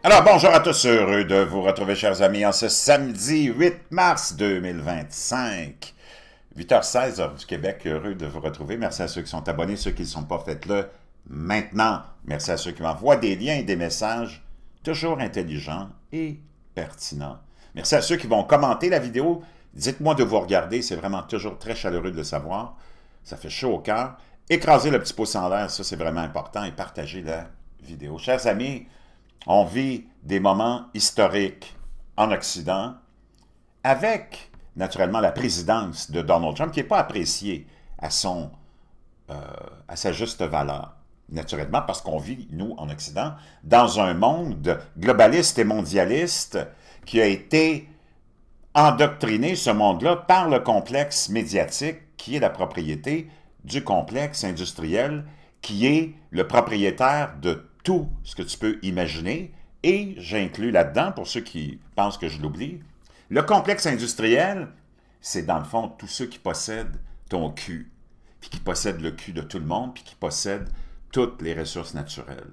Alors, bonjour à tous, heureux de vous retrouver, chers amis, en ce samedi 8 mars 2025. 8h16, heure du Québec, heureux de vous retrouver. Merci à ceux qui sont abonnés, ceux qui ne sont pas, faites-le maintenant. Merci à ceux qui m'envoient des liens et des messages toujours intelligents et pertinents. Merci à ceux qui vont commenter la vidéo. Dites-moi de vous regarder, c'est vraiment toujours très chaleureux de le savoir. Ça fait chaud au cœur. Écrasez le petit pouce en l'air, ça c'est vraiment important, et partagez la vidéo. Chers amis, on vit des moments historiques en Occident avec, naturellement, la présidence de Donald Trump qui n'est pas appréciée à sa juste valeur. Naturellement, parce qu'on vit, nous, en Occident, dans un monde globaliste et mondialiste qui a été endoctriné, ce monde-là, par le complexe médiatique qui est la propriété du complexe industriel qui est le propriétaire de tout ce que tu peux imaginer, et j'inclus là-dedans, pour ceux qui pensent que je l'oublie, le complexe industriel, c'est dans le fond tous ceux qui possèdent ton cul, puis qui possèdent le cul de tout le monde, puis qui possèdent toutes les ressources naturelles.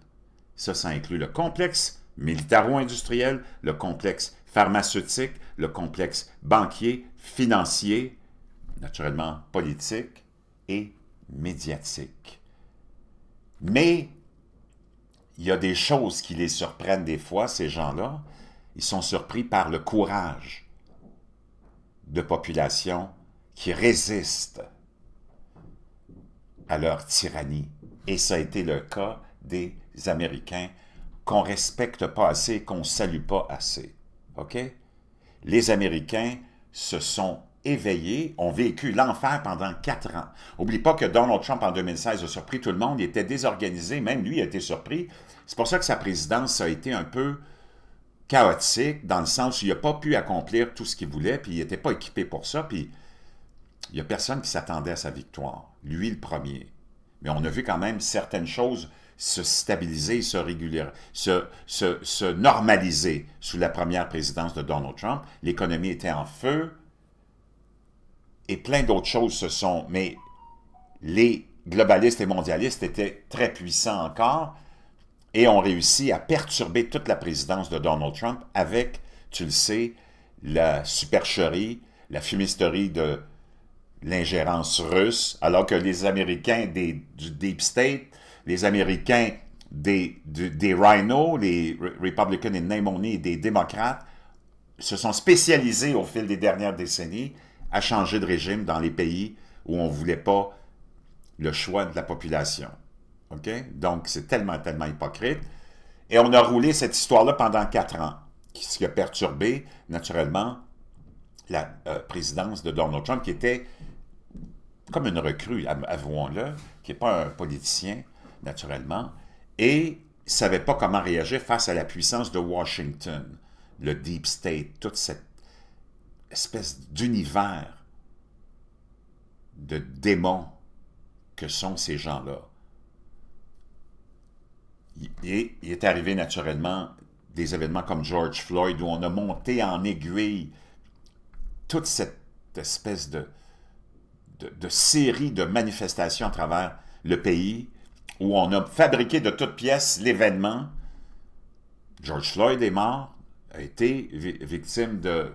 Ça inclut le complexe militaro-industriel, le complexe pharmaceutique, le complexe banquier, financier, naturellement politique et médiatique. Mais il y a des choses qui les surprennent des fois, ces gens-là. Ils sont surpris par le courage de populations qui résistent à leur tyrannie. Et ça a été le cas des Américains qu'on ne respecte pas assez, qu'on ne salue pas assez. OK? Les Américains se sont éveillés, ont vécu l'enfer pendant 4 ans. N'oublie pas que Donald Trump, en 2016, a surpris tout le monde, il était désorganisé, même lui a été surpris. C'est pour ça que sa présidence a été un peu chaotique, dans le sens où il n'a pas pu accomplir tout ce qu'il voulait, puis il n'était pas équipé pour ça, puis il n'y a personne qui s'attendait à sa victoire. Lui, le premier. Mais on a vu quand même certaines choses se stabiliser, se normaliser sous la première présidence de Donald Trump. L'économie était en feu et plein d'autres choses se sont... Mais les globalistes et mondialistes étaient très puissants encore et ont réussi à perturber toute la présidence de Donald Trump avec, tu le sais, la supercherie, la fumisterie de l'ingérence russe, alors que les Américains du Deep State, les Américains des Rhino, les Republicans et Name Only et des démocrates, se sont spécialisés au fil des dernières décennies à changer de régime dans les pays où on ne voulait pas le choix de la population. Okay? Donc, c'est tellement hypocrite. Et on a roulé cette histoire-là pendant 4 ans, ce qui a perturbé, naturellement, la présidence de Donald Trump, qui était comme une recrue, avouons-le, qui n'est pas un politicien, naturellement, et ne savait pas comment réagir face à la puissance de Washington, le Deep State, toute cette espèce d'univers de démons que sont ces gens-là. Et il est arrivé naturellement des événements comme George Floyd, où on a monté en aiguille toute cette espèce de série de manifestations à travers le pays, où on a fabriqué de toutes pièces l'événement. George Floyd est mort, a été victime de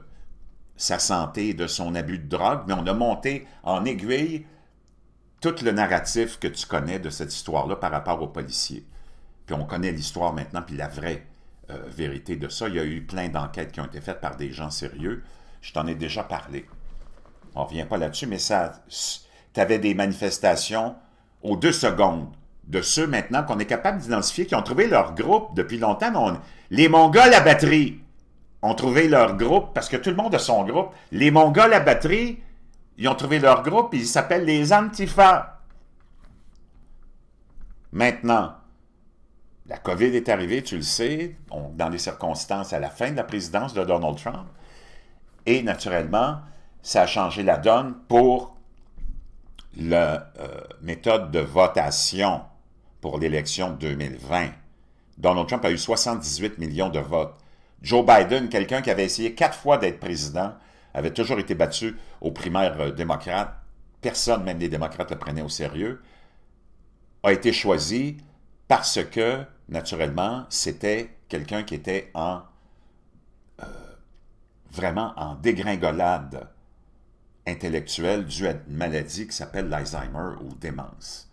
sa santé et de son abus de drogue, mais on a monté en aiguille tout le narratif que tu connais de cette histoire-là par rapport aux policiers. Puis on connaît l'histoire maintenant, puis la vraie vérité de ça. Il y a eu plein d'enquêtes qui ont été faites par des gens sérieux. Je t'en ai déjà parlé. On ne revient pas là-dessus, mais tu avais des manifestations aux 2 secondes de ceux maintenant qu'on est capable d'identifier, qui ont trouvé leur groupe depuis longtemps. Les Mongols à batterie ont trouvé leur groupe, parce que tout le monde a son groupe. Les Mongols à batterie, ils ont trouvé leur groupe, et ils s'appellent les Antifa. Maintenant, la COVID est arrivée, tu le sais, dans les circonstances à la fin de la présidence de Donald Trump, et naturellement, ça a changé la donne pour la méthode de votation pour l'élection de 2020. Donald Trump a eu 78 millions de votes. Joe Biden, quelqu'un qui avait essayé 4 fois d'être président, avait toujours été battu aux primaires démocrates. Personne, même les démocrates, le prenaient au sérieux. A été choisi parce que naturellement, c'était quelqu'un qui était vraiment en dégringolade intellectuelle due à une maladie qui s'appelle l'Alzheimer ou démence.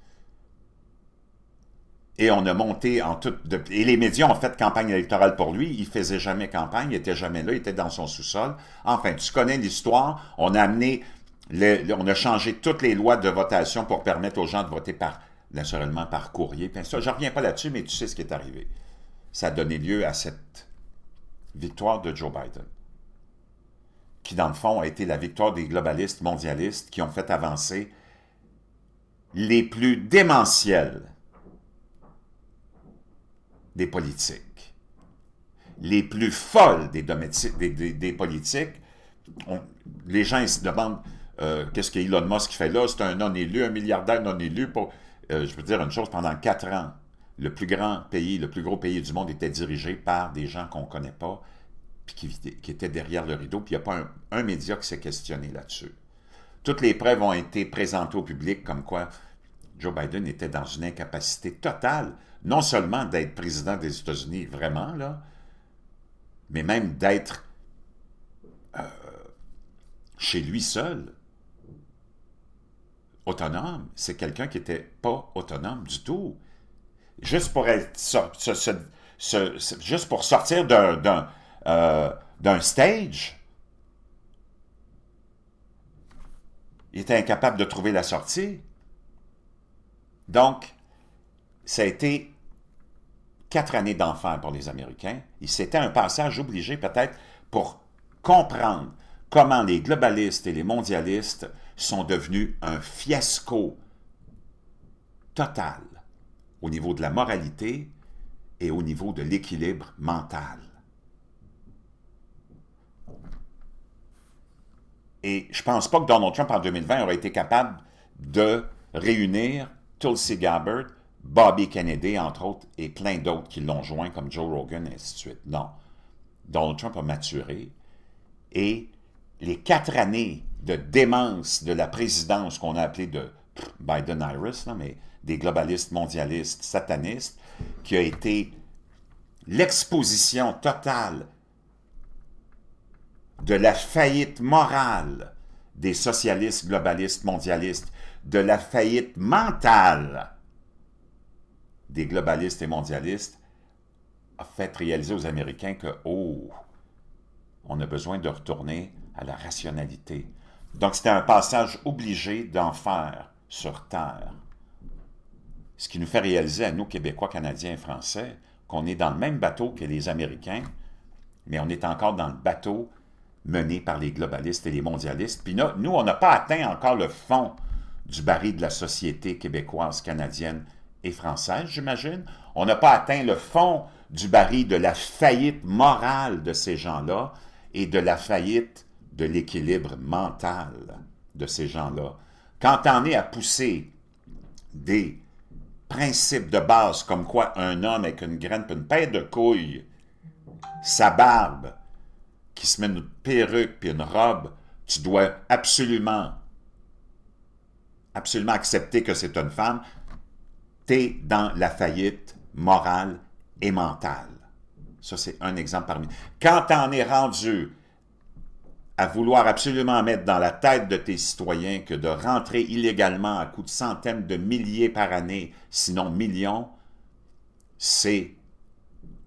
Et on a monté en tout... Et les médias ont fait campagne électorale pour lui. Il faisait jamais campagne, il n'était jamais là, il était dans son sous-sol. Enfin, tu connais l'histoire. On a amené... on a changé toutes les lois de votation pour permettre aux gens de voter naturellement par courrier. Puis ça, je ne reviens pas là-dessus, mais tu sais ce qui est arrivé. Ça a donné lieu à cette victoire de Joe Biden, qui, dans le fond, a été la victoire des globalistes mondialistes qui ont fait avancer les plus démentiels des politiques, les plus folles des politiques. Les gens ils se demandent qu'est-ce qu'Elon Musk fait là, c'est un non-élu, un milliardaire non-élu. Je veux dire une chose, pendant 4 ans, le plus grand pays, le plus gros pays du monde était dirigé par des gens qu'on ne connaît pas, puis qui étaient derrière le rideau, puis il n'y a pas un média qui s'est questionné là-dessus. Toutes les preuves ont été présentées au public comme quoi Joe Biden était dans une incapacité totale, non seulement d'être président des États-Unis, vraiment, là, mais même d'être chez lui seul, autonome. C'est quelqu'un qui n'était pas autonome du tout. Juste pour être juste pour sortir d'un stage, il était incapable de trouver la sortie. Donc, ça a été 4 années d'enfer pour les Américains. C'était un passage obligé peut-être pour comprendre comment les globalistes et les mondialistes sont devenus un fiasco total au niveau de la moralité et au niveau de l'équilibre mental. Et je ne pense pas que Donald Trump, en 2020, aurait été capable de réunir Tulsi Gabbard, Bobby Kennedy, entre autres, et plein d'autres qui l'ont joint, comme Joe Rogan, et ainsi de suite. Non. Donald Trump a maturé, et les 4 années de démence de la présidence qu'on a appelée de Biden-Harris, mais des globalistes, mondialistes, satanistes, qui a été l'exposition totale de la faillite morale des socialistes, globalistes, mondialistes, de la faillite mentale des globalistes et mondialistes, a fait réaliser aux Américains que, oh, on a besoin de retourner à la rationalité. Donc, c'était un passage obligé d'enfer sur terre. Ce qui nous fait réaliser à nous, Québécois, Canadiens et Français, qu'on est dans le même bateau que les Américains, mais on est encore dans le bateau mené par les globalistes et les mondialistes. Puis nous, on n'a pas atteint encore le fond du baril de la société québécoise, canadienne et française, j'imagine. On n'a pas atteint le fond du baril de la faillite morale de ces gens-là et de la faillite de l'équilibre mental de ces gens-là. Quand on est à pousser des principes de base comme quoi un homme avec une graine puis une paire de couilles, sa barbe, qui se met une perruque puis une robe, tu dois absolument accepter que c'est une femme, t'es dans la faillite morale et mentale. Ça, c'est un exemple parmi... Quand t'en es rendu à vouloir absolument mettre dans la tête de tes citoyens que de rentrer illégalement à coups de centaines de milliers par année, sinon millions, c'est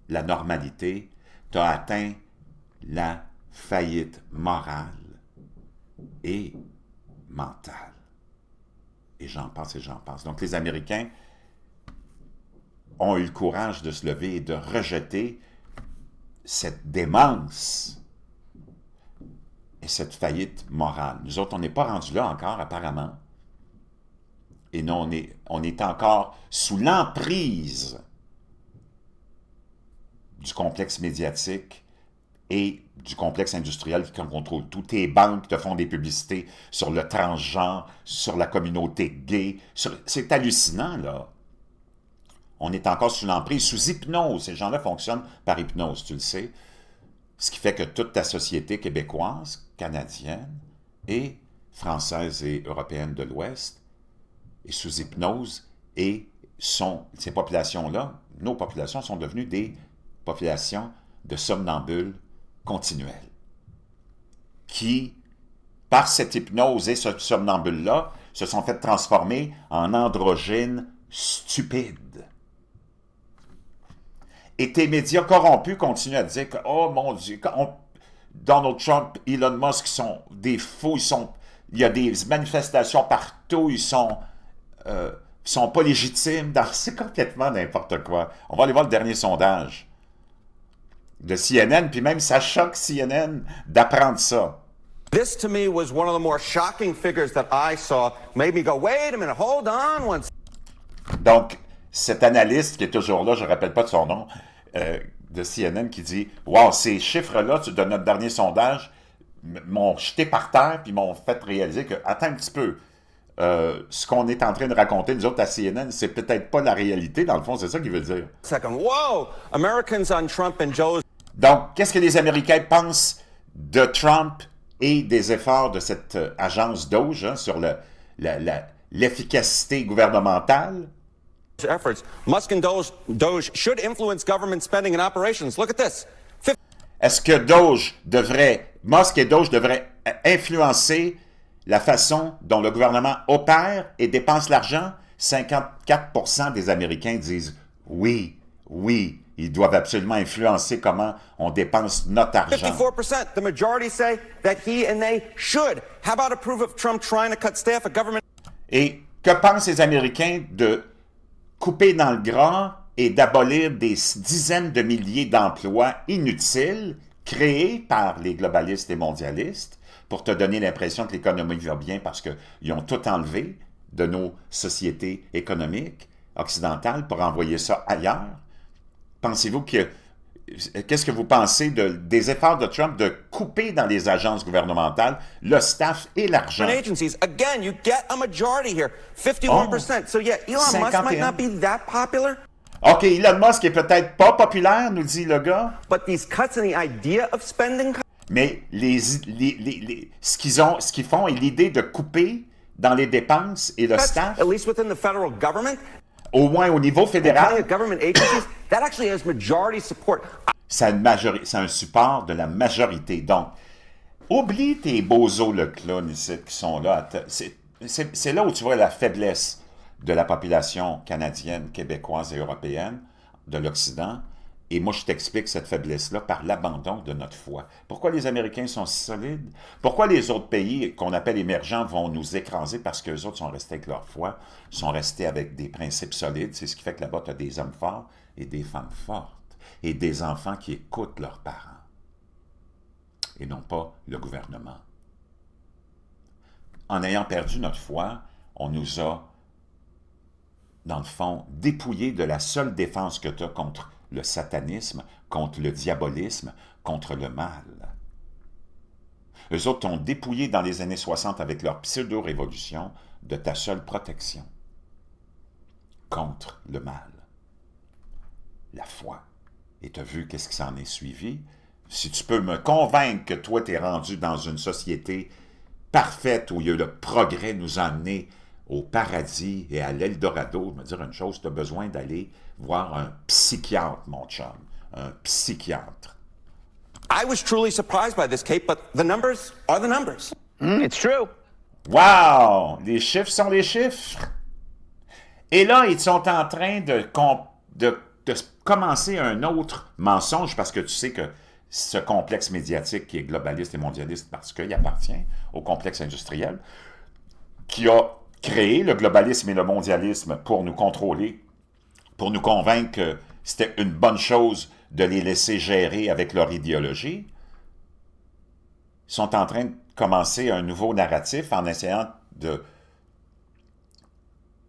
la normalité, tu as atteint la faillite morale et mentale. Et j'en passe et j'en passe. Donc les Américains ont eu le courage de se lever et de rejeter cette démence et cette faillite morale. Nous autres, on n'est pas rendus là encore, apparemment. Et non, on est encore sous l'emprise du complexe médiatique et du complexe industriel qui contrôle tout. Tes banques te font des publicités sur le transgenre, sur la communauté gay. C'est hallucinant, là. On est encore sous l'emprise, sous hypnose. Ces gens-là fonctionnent par hypnose, tu le sais. Ce qui fait que toute ta société québécoise, canadienne et française et européenne de l'Ouest est sous hypnose et ces populations-là, nos populations sont devenues des populations de somnambules continuels qui, par cette hypnose et ce somnambule-là, se sont fait transformer en androgynes stupides. Et tes médias corrompus continuent à dire que, oh mon Dieu, Donald Trump, Elon Musk sont des fous, il y a des manifestations partout, ils sont pas légitimes, c'est complètement n'importe quoi. On va aller voir le dernier sondage de CNN, puis même ça choque CNN d'apprendre ça. This to me was one of the more shocking figures that I saw, made me go, wait a minute, hold on one second. Donc, cet analyste qui est toujours là, je ne rappelle pas de son nom, de CNN, qui dit « Wow, ces chiffres-là de notre dernier sondage m'ont jeté par terre puis m'ont fait réaliser que, attends un petit peu, ce qu'on est en train de raconter, nous autres, à CNN, c'est peut-être pas la réalité, dans le fond, c'est ça qu'il veut dire. » Second, whoa, Americans on Trump and Joe's. Donc, qu'est-ce que les Américains pensent de Trump et des efforts de cette agence DOGE hein, sur l'efficacité gouvernementale? Efforts. Musk and Doge should influence government spending and operations. Look at this. Est-ce que Musk et Doge devraient influencer la façon dont le gouvernement opère et dépense l'argent? 54% des Américains disent oui, ils doivent absolument influencer comment on dépense notre argent. 54%, the majority say that he and they should. How about approve of Trump trying to cut staff at government? Et que pensent les Américains de couper dans le gras et d'abolir des dizaines de milliers d'emplois inutiles créés par les globalistes et mondialistes pour te donner l'impression que l'économie va bien parce qu'ils ont tout enlevé de nos sociétés économiques occidentales pour envoyer ça ailleurs? Pensez-vous que... Qu'est-ce que vous pensez des efforts de Trump de couper dans les agences gouvernementales le staff et l'argent? Agencies. Again, you get a majority here. 51%. So yeah, Elon Musk might not be that popular. OK, Elon Musk est peut-être pas populaire, nous dit le gars. But these cuts and the idea of spending... Mais ce qu'ils font et l'idée de couper dans les dépenses et le staff... At least within the federal government... Au moins au niveau fédéral, government agencies, that actually has majority support. C'est un support de la majorité. Donc, oublie tes bozos le clown ici qui sont là. C'est là où tu vois la faiblesse de la population canadienne, québécoise et européenne de l'Occident. Et moi, je t'explique cette faiblesse-là par l'abandon de notre foi. Pourquoi les Américains sont si solides? Pourquoi les autres pays qu'on appelle émergents vont nous écraser? Parce qu'eux autres sont restés avec leur foi, sont restés avec des principes solides. C'est ce qui fait que là-bas, tu as des hommes forts et des femmes fortes. Et des enfants qui écoutent leurs parents. Et non pas le gouvernement. En ayant perdu notre foi, on nous a, dans le fond, dépouillés de la seule défense que tu as contre le satanisme, contre le diabolisme, contre le mal. Eux autres t'ont dépouillé dans les années 60 avec leur pseudo-révolution de ta seule protection contre le mal. La foi. Et tu as vu qu'est-ce qui s'en est suivi? Si tu peux me convaincre que toi, tu es rendu dans une société parfaite où le progrès nous a amenés au paradis et à l'Eldorado, je vais dire une chose, tu as besoin d'aller voir un psychiatre, mon chum. Un psychiatre. I was truly surprised by this, Kate, but the numbers are the numbers. It's true. Wow! Les chiffres sont les chiffres. Et là, ils sont en train de commencer un autre mensonge, parce que tu sais que ce complexe médiatique qui est globaliste et mondialiste, parce qu'il appartient au complexe industriel, qui a créé le globalisme et le mondialisme pour nous contrôler, pour nous convaincre que c'était une bonne chose de les laisser gérer avec leur idéologie, sont en train de commencer un nouveau narratif en essayant de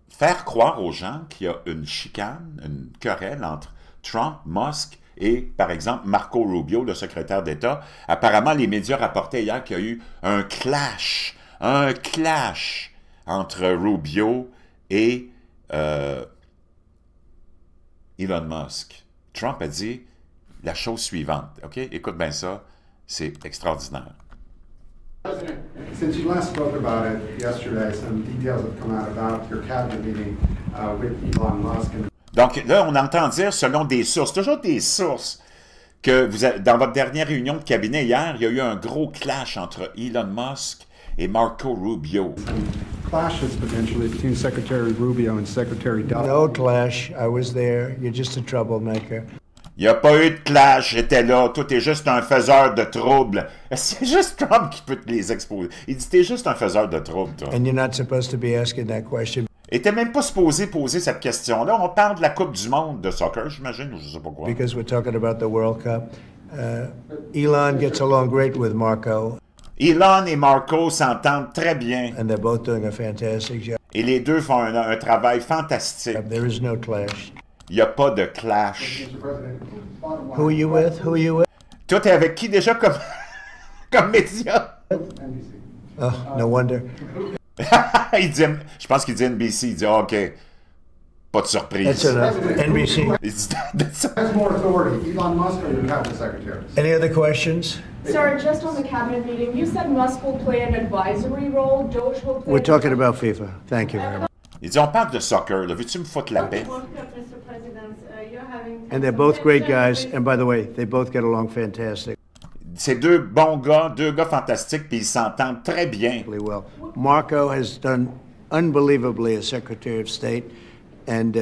faire croire aux gens qu'il y a une chicane, une querelle entre Trump, Musk et, par exemple, Marco Rubio, le secrétaire d'État. Apparemment, les médias rapportaient hier qu'il y a eu un clash entre Rubio et Elon Musk. Trump a dit la chose suivante. OK? Écoute bien ça, c'est extraordinaire. President, since you last spoke about it yesterday, some details have come out about your cabinet meeting with Elon Musk. Donc là, on entend dire, selon des sources, toujours des sources, que dans votre dernière réunion de cabinet hier, il y a eu un gros clash entre Elon Musk et Marco Rubio. Clashes potentially between Secretary Rubio and Secretary Dodd. No clash. I was there. You're just a troublemaker. Il n'y a pas eu de clash, j'étais là, toi t'es juste un faiseur de troubles. C'est juste Trump qui peut te les exposer. Il dit t'es juste un faiseur de troubles, toi. And you're not supposed to be asking that question. Et t'es même pas supposé poser cette question-là. On parle de la Coupe du monde de soccer, j'imagine, ou je sais pas quoi. Because we're talking about the World Cup. Elon gets along great with Marco, Elon et Marco s'entendent très bien. and they're both doing a fantastic job. Et les deux font un travail fantastique. There is no clash. Il n'y a pas de clash. Mr. President, bottom line. Who are you with? Who are you with? Toi, t'es avec qui déjà comme, comme média? NBC. Oh, no wonder. Il dit, je pense qu'il dit NBC. Il dit, OK, pas de surprise. That's enough. NBC. Il dit, Has more authority, Elon Musk or your cabinet secretary? Any other questions? Sir, just on the cabinet meeting, you said Musk will play an advisory role, Doge will play... We're talking about FIFA. Thank you very much. il dit, on parle de soccer, là. Veux-tu me foutre la paix? World Cup, Mr. President, you're having... And they're both great guys. And by the way, they both get along fantastic. C'est deux bons gars, deux gars fantastiques, puis ils s'entendent très bien. Really well. Marco has done unbelievably as Secretary of State, and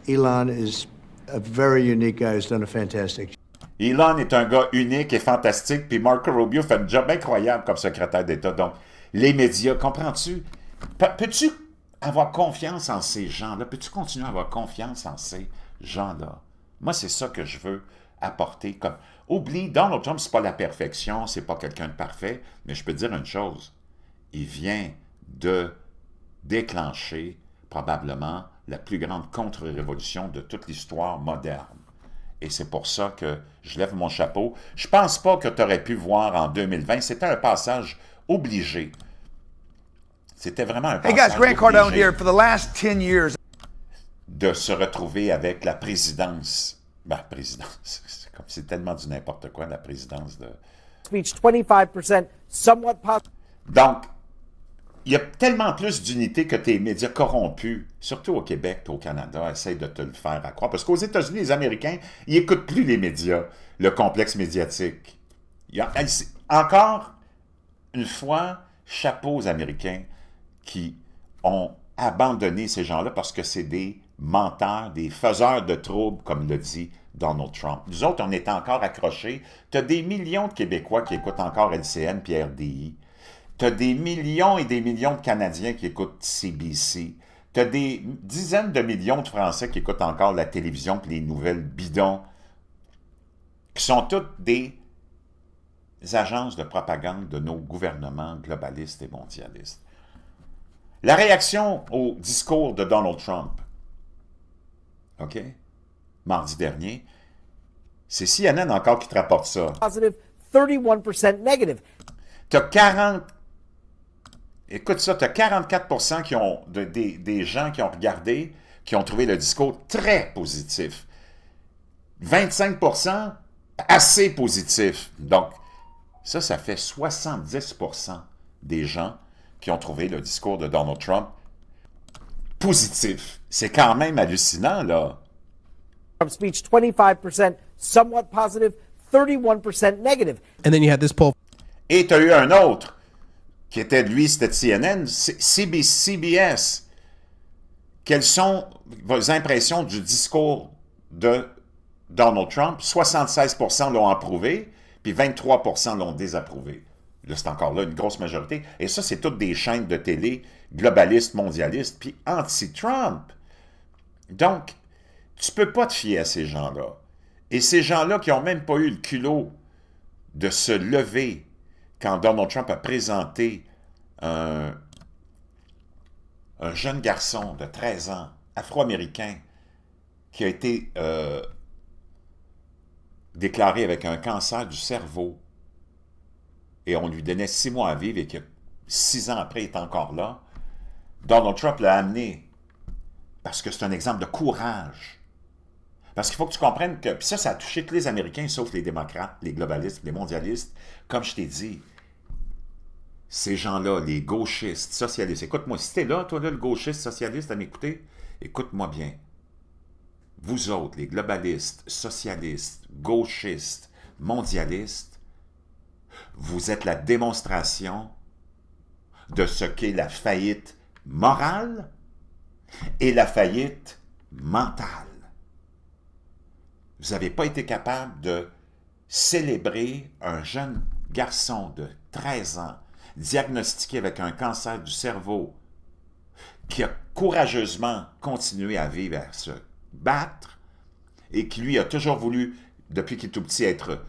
Elon is a very unique guy who's done a fantastic job. Elon est un gars unique et fantastique, puis Marco Rubio fait un job incroyable comme secrétaire d'État. Donc, les médias, comprends-tu? Peux-tu avoir confiance en ces gens-là? Peux-tu continuer à avoir confiance en ces gens-là? Moi, c'est ça que je veux apporter. Comme, oublie, Donald Trump, c'est pas la perfection, c'est pas quelqu'un de parfait, mais je peux te dire une chose. Il vient de déclencher probablement la plus grande contre-révolution de toute l'histoire moderne. Et c'est pour ça que je lève mon chapeau. Je pense pas que tu aurais pu voir en 2020. C'était un passage obligé. C'était vraiment un Hey passage guys, Grant Cardone obligé here. For the last 10 years, de se retrouver avec la présidence. Ben, présidence, c'est comme c'est tellement du n'importe quoi, la présidence de... Speech 25%, somewhat positive. Donc, il y a tellement plus d'unité que tes médias corrompus, surtout au Québec et au Canada, essayent de te le faire à croire. Parce qu'aux États-Unis, les Américains, ils n'écoutent plus les médias, le complexe médiatique. Encore une fois, chapeau aux Américains qui ont abandonné ces gens-là parce que c'est des menteurs, des faiseurs de troubles, comme le dit Donald Trump. Nous autres, on est encore accrochés. Tu as des millions de Québécois qui écoutent encore LCN puis RDI. Tu as des millions et des millions de Canadiens qui écoutent CBC. Tu as des dizaines de millions de Français qui écoutent encore la télévision et les nouvelles bidons, qui sont toutes des agences de propagande de nos gouvernements globalistes et mondialistes. La réaction au discours de Donald Trump, OK, mardi dernier, c'est CNN encore qui te rapporte ça. Positive, 31% negative. Tu as 40... Écoute ça, tu as 44% qui ont, des gens qui ont regardé, qui ont trouvé le discours très positif. 25% assez positif. Donc, ça fait 70% des gens qui ont trouvé le discours de Donald Trump positif. C'est quand même hallucinant, là. Trump's speech 25%, somewhat positive, 31% negative. And then you had this poll. Et tu as eu un autre, qui était, lui, c'était CNN, CBS. Quelles sont vos impressions du discours de Donald Trump? 76% l'ont approuvé, puis 23% l'ont désapprouvé. Là, c'est encore là une grosse majorité. Et ça, c'est toutes des chaînes de télé globalistes, mondialistes, puis anti-Trump. Donc, tu ne peux pas te fier à ces gens-là. Et ces gens-là qui n'ont même pas eu le culot de se lever quand Donald Trump a présenté un jeune garçon de 13 ans, afro-américain, qui a été déclaré avec un cancer du cerveau, et on lui donnait 6 mois à vivre, et que 6 ans après, il est encore là. Donald Trump l'a amené, parce que c'est un exemple de courage. Parce qu'il faut que tu comprennes que, puis ça a touché tous les Américains, sauf les démocrates, les globalistes, les mondialistes. Comme je t'ai dit, ces gens-là, les gauchistes, socialistes, écoute-moi, si t'es là, toi là, le gauchiste, socialiste, à m'écouter, écoute-moi bien. vous autres, les globalistes, socialistes, gauchistes, mondialistes, vous êtes la démonstration de ce qu'est la faillite morale et la faillite mentale. Vous n'avez pas été capable de célébrer un jeune garçon de 13 ans diagnostiqué avec un cancer du cerveau qui a courageusement continué à vivre, à se battre et qui, lui, a toujours voulu, depuis qu'il est tout petit, être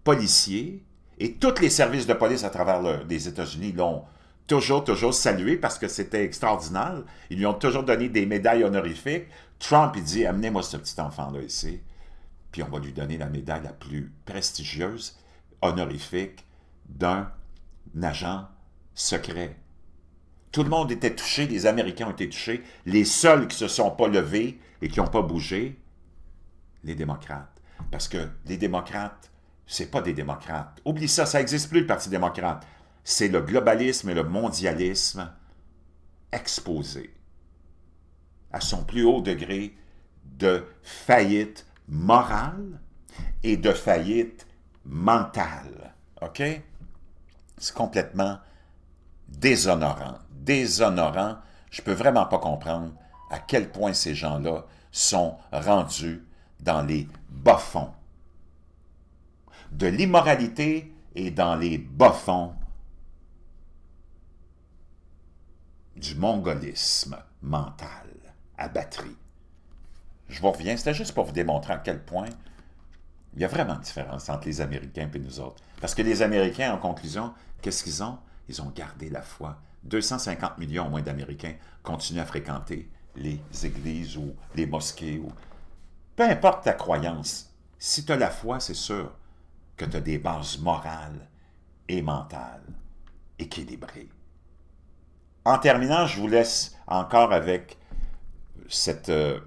policier. Et tous les services de police à travers les États-Unis l'ont toujours salué parce que c'était extraordinaire. Ils lui ont toujours donné des médailles honorifiques. Trump, il dit, amenez-moi ce petit enfant-là ici, puis on va lui donner la médaille la plus prestigieuse, honorifique, d'un agent secret. Tout le monde était touché, les Américains ont été touchés. Les seuls qui ne se sont pas levés et qui n'ont pas bougé, les démocrates. Parce que les démocrates, c'est pas des démocrates. Oublie ça, ça n'existe plus le Parti démocrate. C'est le globalisme et le mondialisme exposé à son plus haut degré de faillite morale et de faillite mentale. OK? C'est complètement déshonorant. Déshonorant. Je peux vraiment pas comprendre à quel point ces gens-là sont rendus dans les bas-fonds de l'immoralité et dans les bas-fonds du mongolisme mental à batterie. Je vous reviens, c'était juste pour vous démontrer à quel point il y a vraiment une différence entre les Américains et nous autres. Parce que les Américains, en conclusion, qu'est-ce qu'ils ont? Ils ont gardé la foi. 250 millions au moins d'Américains continuent à fréquenter les églises ou les mosquées. Peu importe ta croyance, si tu as la foi, c'est sûr que tu as des bases morales et mentales équilibrées. En terminant, je vous laisse encore avec ce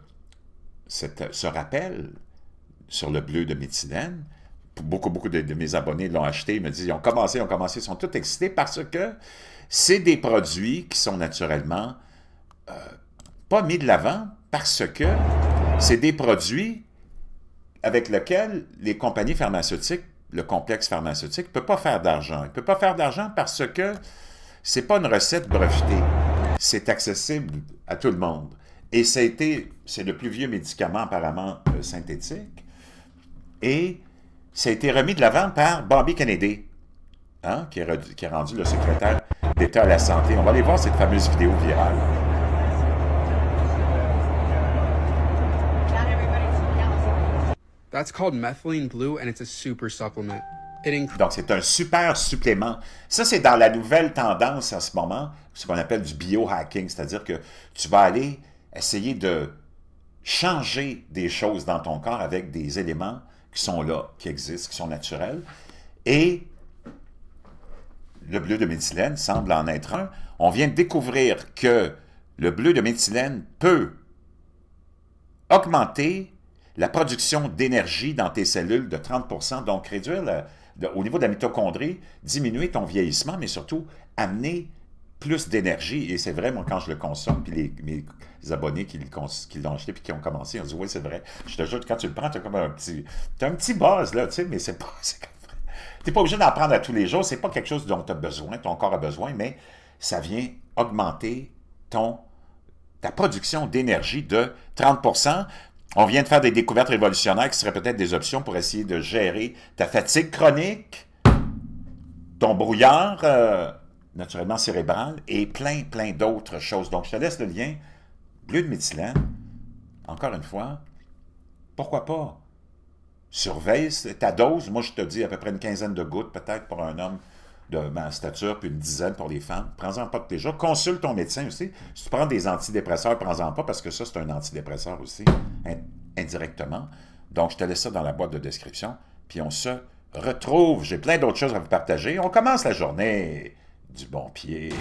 rappel sur le bleu de méthylène. Beaucoup de mes abonnés l'ont acheté, ils me disent, ils ont commencé, ils sont tous excités parce que c'est des produits qui sont naturellement pas mis de l'avant parce que c'est des produits avec lesquels les compagnies pharmaceutiques, le complexe pharmaceutique, ne peut pas faire d'argent. Il ne peut pas faire d'argent parce que c'est pas une recette brevetée. C'est accessible à tout le monde. Et c'est le plus vieux médicament apparemment synthétique. Et ça a été remis de l'avant par Bobby Kennedy, hein, qui est rendu le secrétaire d'État à la santé. On va aller voir cette fameuse vidéo virale. That's called methylene blue and it's a super supplement. Donc, c'est un super supplément. Ça, c'est dans la nouvelle tendance en ce moment, ce qu'on appelle du biohacking, c'est-à-dire que tu vas aller essayer de changer des choses dans ton corps avec des éléments qui sont là, qui existent, qui sont naturels. Et le bleu de méthylène semble en être un. On vient de découvrir que le bleu de méthylène peut augmenter la production d'énergie dans tes cellules de 30%, donc réduire au niveau de la mitochondrie, diminuer ton vieillissement, mais surtout amener plus d'énergie. Et c'est vrai, moi, quand je le consomme, puis mes abonnés qui l'ont acheté puis qui ont commencé, ils ont dit, oui, c'est vrai. Je te jure, quand tu le prends, tu as comme un petit buzz, là, tu sais, mais c'est pas... Tu n'es pas obligé d'en prendre à tous les jours. C'est pas quelque chose dont tu as besoin, ton corps a besoin, mais ça vient augmenter ta production d'énergie de 30%. On vient de faire des découvertes révolutionnaires qui seraient peut-être des options pour essayer de gérer ta fatigue chronique, ton brouillard naturellement cérébral et plein d'autres choses. Donc, je te laisse le lien. Bleu de méthylène, encore une fois, pourquoi pas? Surveille ta dose. Moi, je te dis à peu près une quinzaine de gouttes, peut-être pour un homme de ma stature, puis une dizaine pour les femmes. Prends-en pas tous les jours. Consulte ton médecin aussi. Si tu prends des antidépresseurs, prends-en pas, parce que ça, c'est un antidépresseur aussi, indirectement. Donc, je te laisse ça dans la boîte de description. Puis on se retrouve. J'ai plein d'autres choses à vous partager. On commence la journée du bon pied.